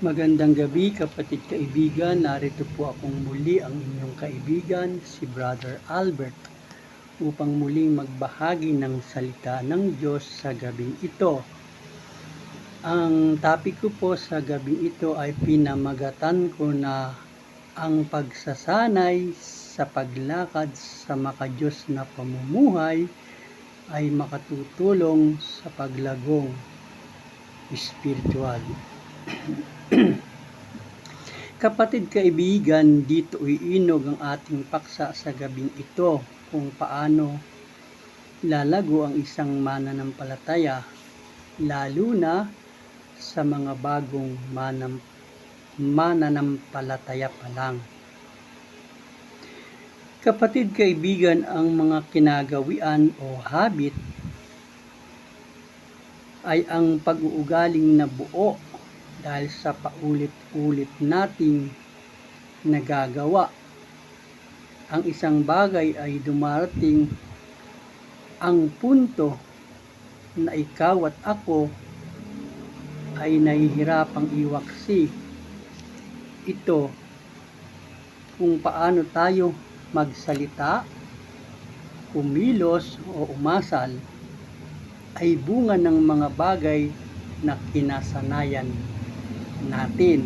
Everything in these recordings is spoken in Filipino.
Magandang gabi kapatid kaibigan, narito po akong muli ang inyong kaibigan, si Brother Albert, upang muling magbahagi ng salita ng Diyos sa gabing ito. Ang topic ko po sa gabing ito ay pinamagatan ko na ang pagsasanay sa paglakad sa makadiyos na pamumuhay ay makatutulong sa paglagong espiritual. Kapatid kaibigan, dito iinog ang ating paksa sa gabing ito kung paano lalago ang isang mananampalataya, lalo na sa mga bagong mananampalataya pa lang. Kapatid kaibigan, ang mga kinagawian o habit ay ang pag-uugaling nabuo dahil sa paulit-ulit nating nagagawa. Ang isang bagay ay dumarating ang punto na ikaw at ako ay nahihirapang iwaksi ito kung paano tayo magsalita, kumilos o umasal ay bunga ng mga bagay na kinasanayan natin.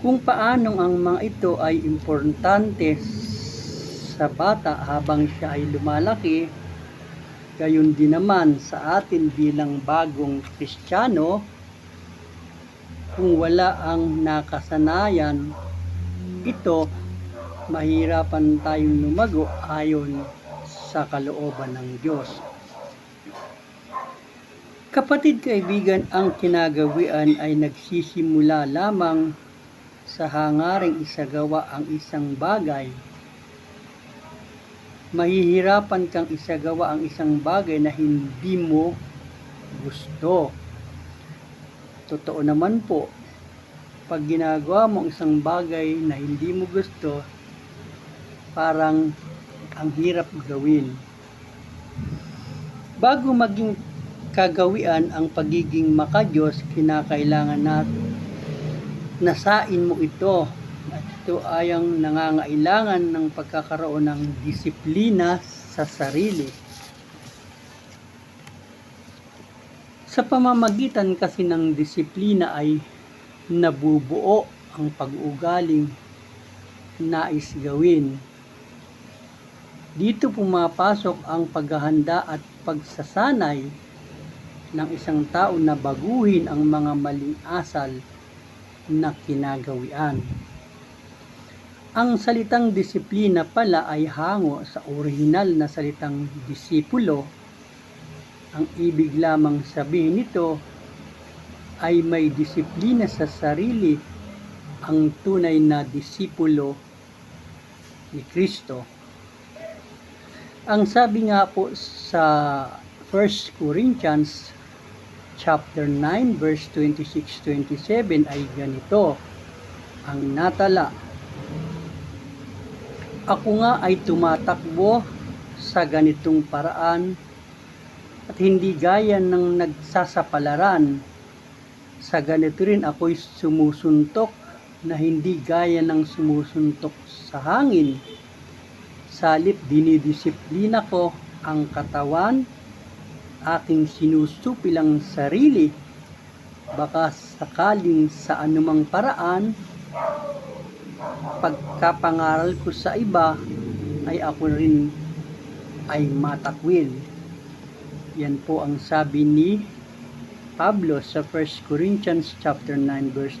Kung paano ang mga ito ay importante sa bata habang siya ay lumalaki, gayon din naman sa atin bilang bagong Kristiyano, kung wala ang nakasanayan ito, mahirapan tayong lumago ayon sa kalooban ng Diyos. Kapatid kaibigan, ang kinagawian ay nagsisimula lamang sa hangaring isagawa ang isang bagay. Mahihirapan kang isagawa ang isang bagay na hindi mo gusto. Totoo naman po, pag ginagawa mo ang isang bagay na hindi mo gusto, parang ang hirap gawin. Bago maging kagawian ang pagiging makadiyos, kinakailangan natin nasain mo ito, at ito ay ang nangangailangan ng pagkakaroon ng disiplina sa sarili. Sa pamamagitan kasi ng disiplina ay nabubuo ang pag-uugaling nais gawin. Dito pumapasok ang paghahanda at pagsasanay ng isang tao na baguhin ang mga maling asal na kinagawian. Ang salitang disiplina pala ay hango sa orihinal na salitang disipulo. Ang ibig lamang sabihin nito ay may disiplina sa sarili ang tunay na disipulo ni Kristo. Ang sabi nga po sa 1 Corinthians chapter 9 verse 26-27 ay ganito ang natala. Ako nga ay tumatakbo sa ganitong paraan at hindi gaya ng nagsasapalaran. Sa ganito rin ako'y sumusuntok na hindi gaya ng sumusuntok sa hangin. Salip dinidisiplina ko ang katawan, aking sinusupilang sarili, baka sakaling sa anumang paraan, pagkapangaral ko sa iba, ay ako rin ay matakwil. Yan po ang sabi ni Pablo sa 1 Corinthians chapter 9 verse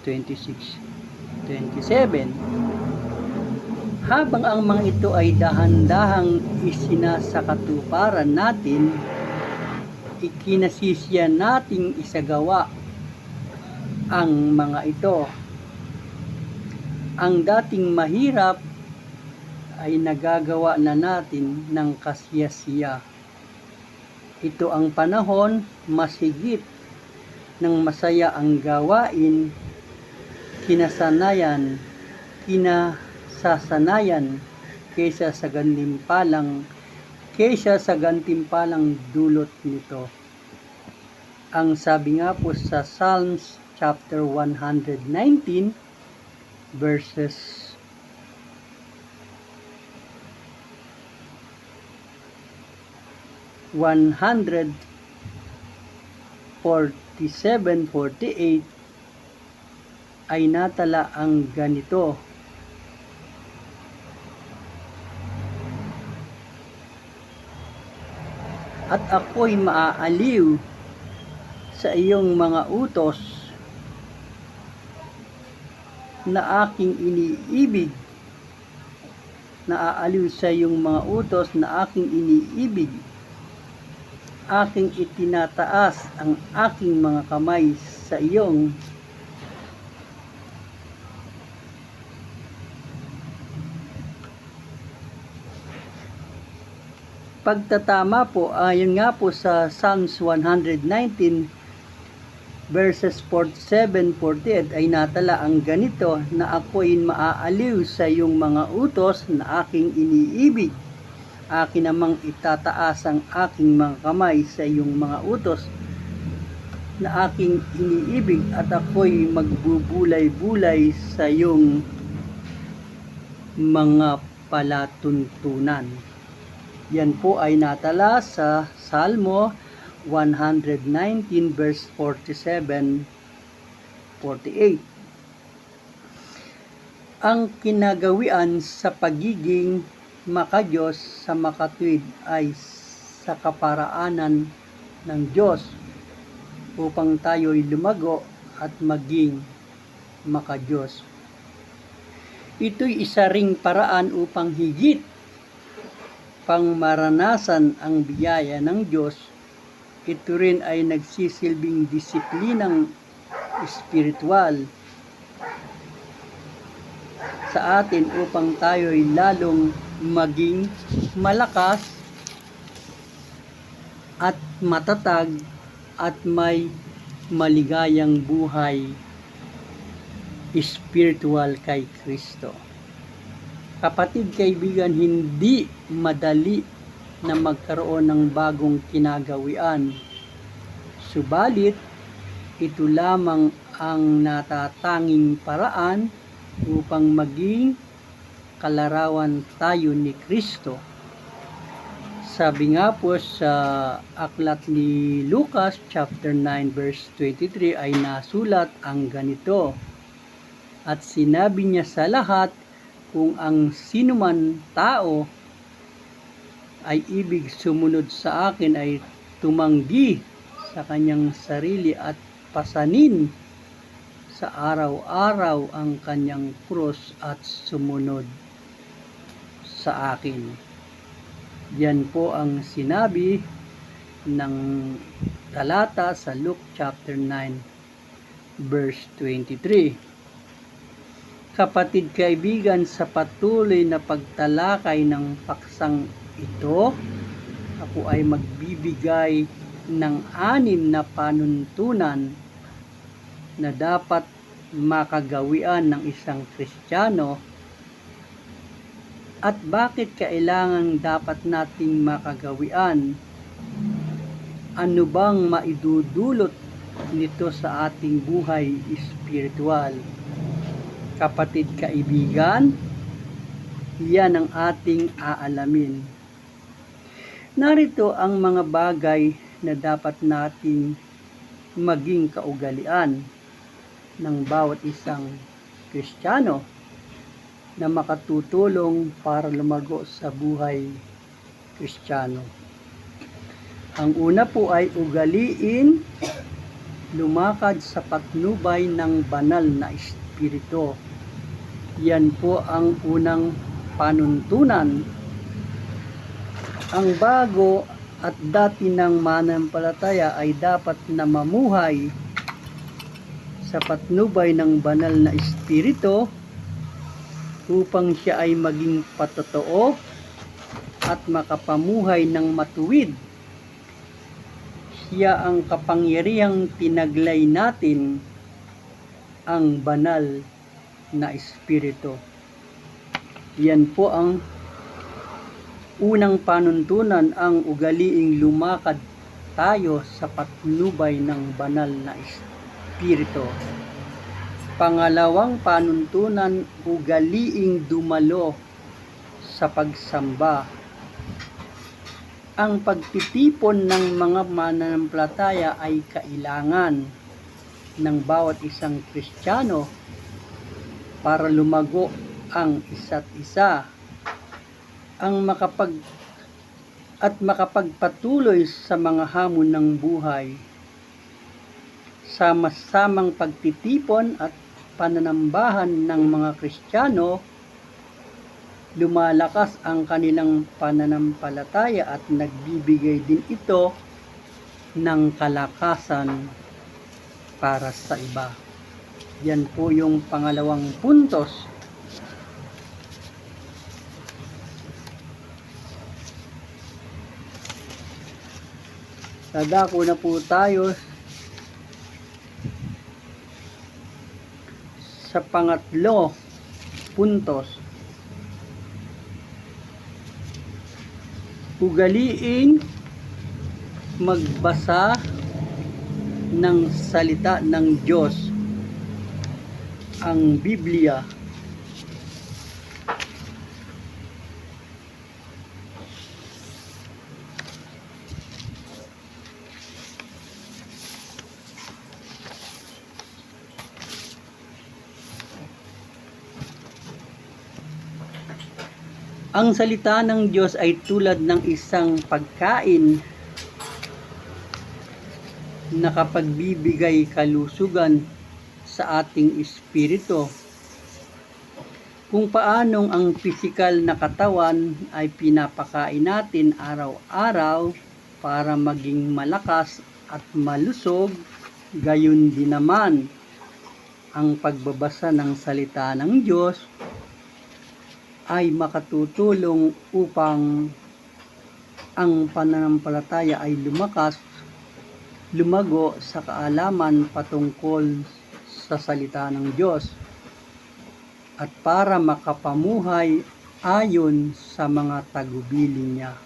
26-27. Habang ang mga ito ay dahan-dahang isinasakatuparan natin, ikinasisiya nating isagawa ang mga ito. Ang dating mahirap ay nagagawa na natin ng kasiyasiya. Ito ang panahon mas higit ng masaya ang gawain, kinasasanayan kaysa sa gantimpalang dulot nito. Ang sabi nga po sa Psalms chapter 119 verses 147-48 ay natala ang ganito: At ako'y maaaliw sa iyong mga utos na aking iniibig. Naaaliw sa iyong mga utos na aking iniibig. Aking itinataas ang aking mga kamay sa iyong pagtatama po. Ayon nga po sa Psalms 119 verses 47-48 ay natala ang ganito, na ako'y maaaliw sa iyong mga utos na aking iniibig. Akin namang itataas ang aking mga kamay sa iyong mga utos na aking iniibig, at ako'y magbubulay-bulay sa iyong mga palatuntunan. Yan po ay natala sa Salmo 119 verse 47-48. Ang kinagawian sa pagiging makadiyos sa makatuwid ay sa kaparaanan ng Diyos upang tayo'y lumago at maging makadiyos. Ito'y isa ring paraan upang higit pang maranasan ang biyaya ng Diyos. Ito rin ay nagsisilbing disiplinang espiritual sa atin upang tayo'y lalong maging malakas at matatag at may maligayang buhay espiritual kay Kristo. Kapatid, kaibigan, hindi madali na magkaroon ng bagong kinagawian. Subalit, ito lamang ang natatanging paraan upang maging kalarawan tayo ni Kristo. Sabi nga po sa aklat ni Lucas chapter 9 verse 23 ay nasulat ang ganito, at sinabi niya sa lahat, kung ang sinuman tao ay ibig sumunod sa akin ay tumanggi sa kanyang sarili at pasanin sa araw-araw ang kanyang krus at sumunod sa akin. Yan po ang sinabi ng talata sa Luke chapter 9 verse 23. Kapatid, kaibigan, sa patuloy na pagtalakay ng paksang ito, ako ay magbibigay ng 6 na panuntunan na dapat makagawian ng isang Kristiyano, at bakit kailangan dapat nating makagawian. Ano bang maidudulot nito sa ating buhay espiritual? Kapatid, kaibigan, yan ang ating aalamin. Narito ang mga bagay na dapat nating maging kaugalian ng bawat isang Kristiyano na makatutulong para lumago sa buhay Kristiyano. Ang una po ay ugaliin lumakad sa patnubay ng banal na espiritu. Yan po ang unang panuntunan. Ang bago at dati ng mananampalataya ay dapat na mamuhay sa patnubay ng banal na espiritu upang siya ay maging patotoo at makapamuhay ng matuwid. Siya ang kapangyarihang tinaglay natin, ang banal na espiritu. Yan po ang unang panuntunan, ang ugaliing lumakad tayo sa patnubay ng banal na espiritu. Pangalawang panuntunan, ugaliing dumalo sa pagsamba. Ang pagtitipon ng mga mananampalataya ay kailangan ng bawat isang Kristiyano para lumago ang isa't isa, ang makapagpatuloy sa mga hamon ng buhay. Sama-samang pagtitipon at pananambahan ng mga Kristiyano, lumalakas ang kanilang pananampalataya at nagbibigay din ito ng kalakasan para sa iba. Yan po yung pangalawang puntos. Dadako na po tayo sa pangatlo puntos. Ugaliing magbasa ng salita ng Diyos, ang Biblia. Ang salita ng Diyos ay tulad ng isang pagkain na nakapagbibigay kalusugan sa ating espiritu. Kung paanong ang pisikal na katawan ay pinapakain natin araw-araw para maging malakas at malusog, gayon din naman ang pagbabasa ng salita ng Diyos ay makatutulong upang ang pananampalataya ay lumago sa kaalaman patungkol sa salita ng Diyos at para makapamuhay ayon sa mga tagubilin niya.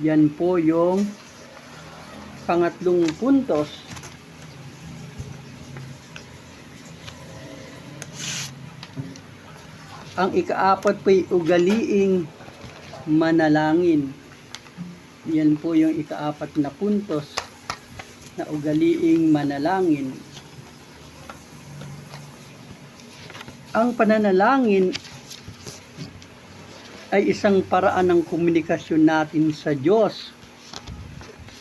Yan po yung pangatlong puntos. Ang ikaapat po ay ugaliing manalangin. Yan po yung ikaapat na puntos na ugaliing manalangin. Ang pananalangin ay isang paraan ng komunikasyon natin sa Diyos.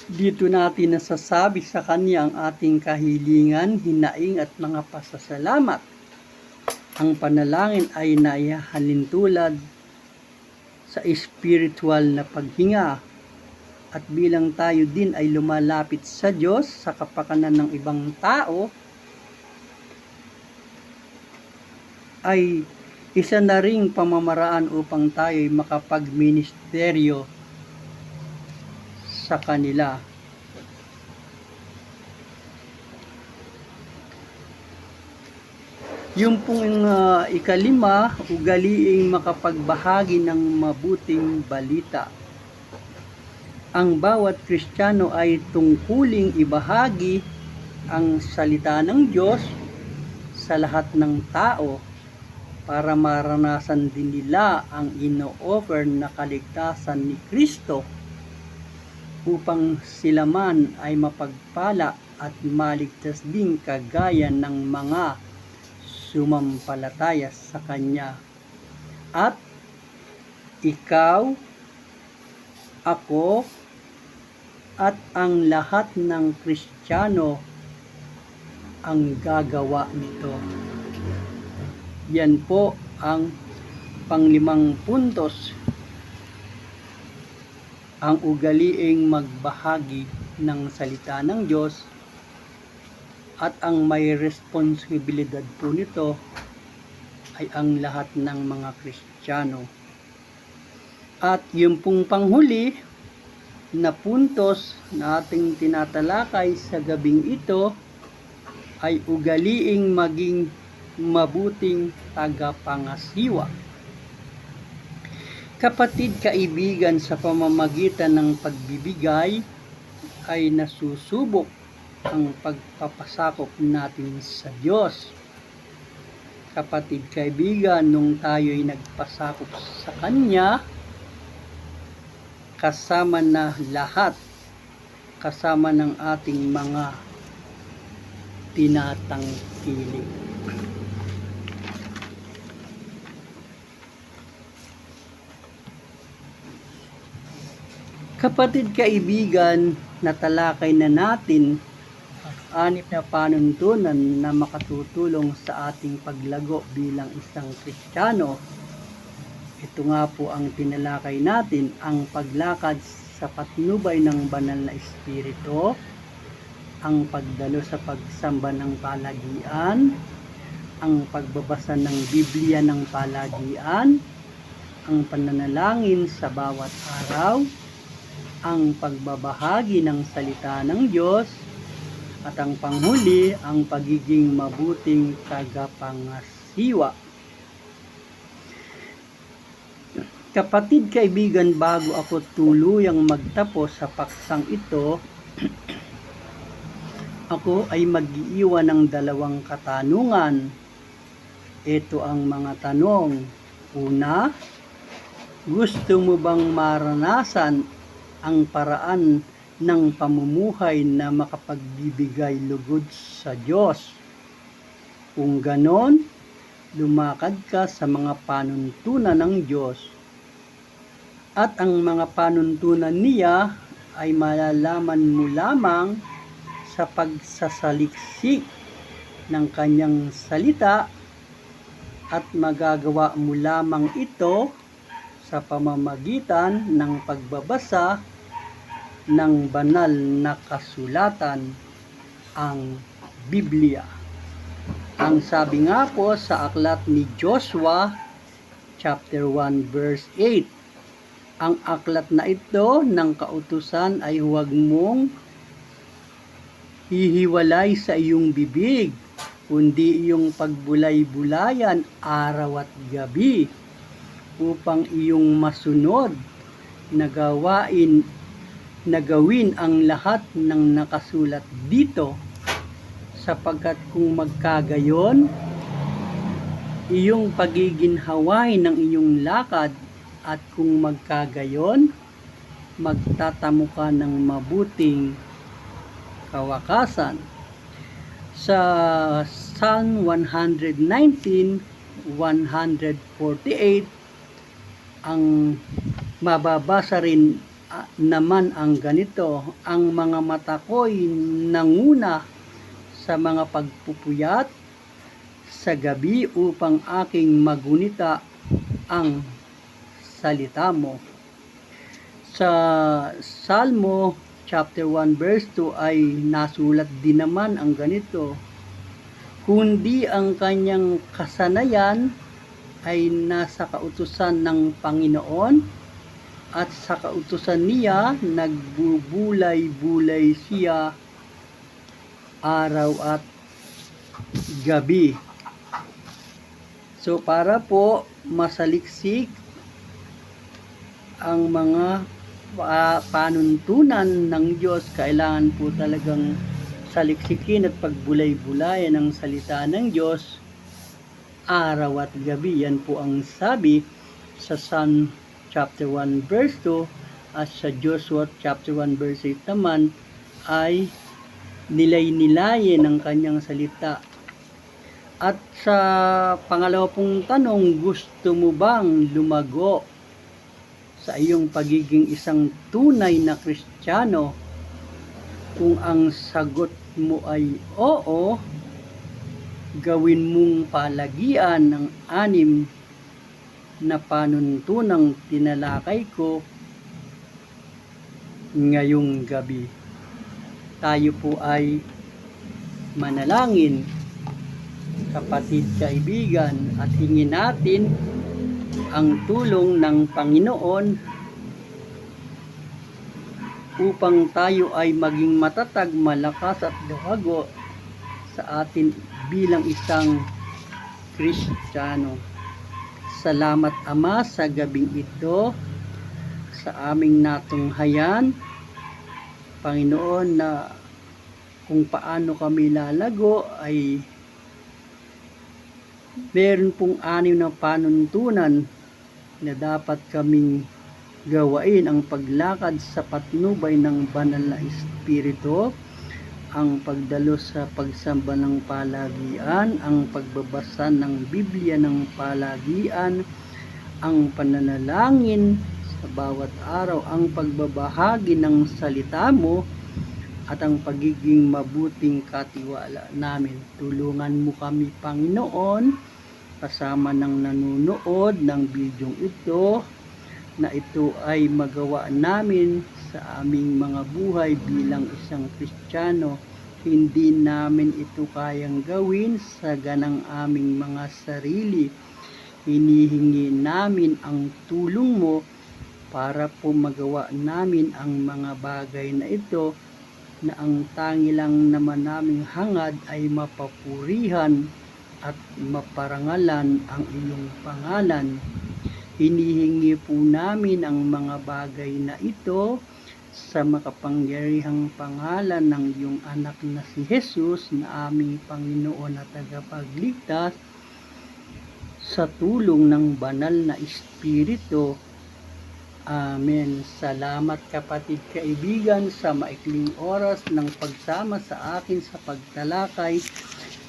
Dito natin nasasabi sa Kanya ang ating kahilingan, hinaing at mga pasasalamat. Ang panalangin ay naihalintulad sa spiritual na paghinga at bilang tayo din ay lumalapit sa Diyos sa kapakanan ng ibang tao, ay isa na ring pamamaraan upang tayo ay makapagministeryo sa kanila. Yung pong ikalima, ugaliing makapagbahagi ng mabuting balita. Ang bawat Kristiyano ay tungkuling ibahagi ang salita ng Diyos sa lahat ng tao para maranasan din nila ang ino-offer na kaligtasan ni Kristo upang sila man ay mapagpala at maligtas din kagaya ng mga sumampalataya sa Kanya. At ikaw, ako, at ang lahat ng Kristiyano ang gagawa nito. Yan po ang panglimang puntos. Ang ugaliing magbahagi ng salita ng Diyos at ang may responsibilidad po nito ay ang lahat ng mga Kristiyano. At yung pong panghuli na puntos na ating tinatalakay sa gabing ito ay ugaliing maging mabuting tagapangasiwa. Kapatid, kaibigan, sa pamamagitan ng pagbibigay ay nasusubok ang pagpapasakop natin sa Diyos. Kapatid, kaibigan, nung tayo'y nagpasakop sa Kanya, kasama na lahat, kasama ng ating mga tinatangkilik. Kapatid, kaibigan, natalakay na natin ang 6 na panuntunan na makatutulong sa ating paglago bilang isang Kristiyano. Ito nga po ang tinalakay natin, ang paglakad sa patnubay ng banal na espiritu, ang pagdalo sa pagsamba ng palagian, ang pagbabasa ng Biblia ng palagian, ang pananalangin sa bawat araw, ang pagbabahagi ng salita ng Diyos, at ang panghuli, ang pagiging mabuting tagapangasiwa. Kapatid, kaibigan, bago ako tuluyang magtapos sa paksang ito, ako ay mag-iiwan ng 2 katanungan. Ito ang mga tanong. Una, gusto mo bang maranasan ang paraan ng pamumuhay na makapagbibigay lugod sa Diyos? Kung ganon, lumakad ka sa mga panuntunan ng Diyos. At ang mga panuntunan niya ay malalaman mo lamang sa pagsasaliksik ng kanyang salita, at magagawa mo lamang ito sa pamamagitan ng pagbabasa ng banal na kasulatan, ang Biblia. Ang sabi nga po sa aklat ni Joshua chapter 1 verse 8, ang aklat na ito ng kautusan ay huwag mong hihiwalay sa iyong bibig, kundi iyong pagbulay-bulayan araw at gabi, upang iyong masunod na gawin ang lahat ng nakasulat dito, sapagkat kung magkagayon, iyong pagiginhawain ng iyong lakad, at kung magkagayon, magtatamo ka ng mabuting kawakasan. Sa Psalm 119:148, ang mababasa rin naman ang ganito, ang mga mata ko'y nanguna sa mga pagpupuyat sa gabi upang aking magunita ang salita mo. Sa Salmo chapter 1 verse 2 ay nasulat din naman ang ganito, kundi ang kanyang kasanayan ay nasa kautusan ng Panginoon, at sa kautusan niya nagbubulay-bulay siya araw at gabi. So para po masaliksik ang mga panuntunan ng Diyos, kailangan po talagang saliksikin at pagbulay-bulayan ng salita ng Diyos araw at gabi. Yan po ang sabi sa Psalm chapter 1 verse 2, at sa Joshua chapter 1 verse 8 naman ay nilay-nilayin ng kanyang salita. At sa pangalawa pong tanong, gusto mo bang lumago sa iyong pagiging isang tunay na Kristiyano? Kung ang sagot mo ay oo, gawin mong palagian ng 6 na panuntunang tinalakay ko ngayong gabi. Tayo po ay manalangin, kapatid, kaibigan, at hingin natin ang tulong ng Panginoon upang tayo ay maging matatag, malakas at luhago sa atin bilang isang Kristiyano. Salamat, Ama, sa gabing ito, sa aming natunghayan, Panginoon, na kung paano kami lalago ay meron pong 6 na panuntunan na dapat kaming gawain: ang paglakad sa patnubay ng banal na espiritu, ang pagdalo sa pagsamba ng palagian, ang pagbabasa ng Biblia ng palagian, ang pananalangin sa bawat araw, ang pagbabahagi ng salita mo, at ang pagiging mabuting katiwala namin. Tulungan mo kami, Panginoon, kasama ng nanonood ng bidyong ito, na ito ay magawa namin sa aming mga buhay bilang isang Kristiyano. Hindi namin ito kayang gawin sa ganang aming mga sarili. Hinihingi namin ang tulong mo para po magawa namin ang mga bagay na ito, na ang tangi lang naman naming hangad ay mapapurihan at maparangalan ang iyong pangalan. Hinihingi po namin ang mga bagay na ito sa makapangyarihang pangalan ng iyong anak na si Jesus, na aming Panginoon at tagapagligtas, sa tulong ng banal na Espiritu. Amen. Salamat kapatid kaibigan sa maikling oras ng pagsama sa akin sa pagtalakay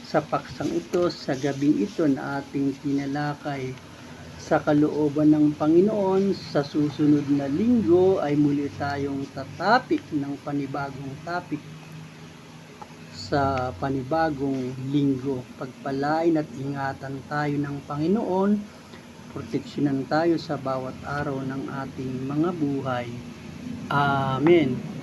sa paksang ito sa gabing ito na ating tinalakay. Sa kalooban ng Panginoon, sa susunod na linggo ay muli tayong tatapik ng panibagong topic sa panibagong linggo. Pagpalain at ingatan tayo ng Panginoon. Proteksyonan tayo sa bawat araw ng ating mga buhay. Amen.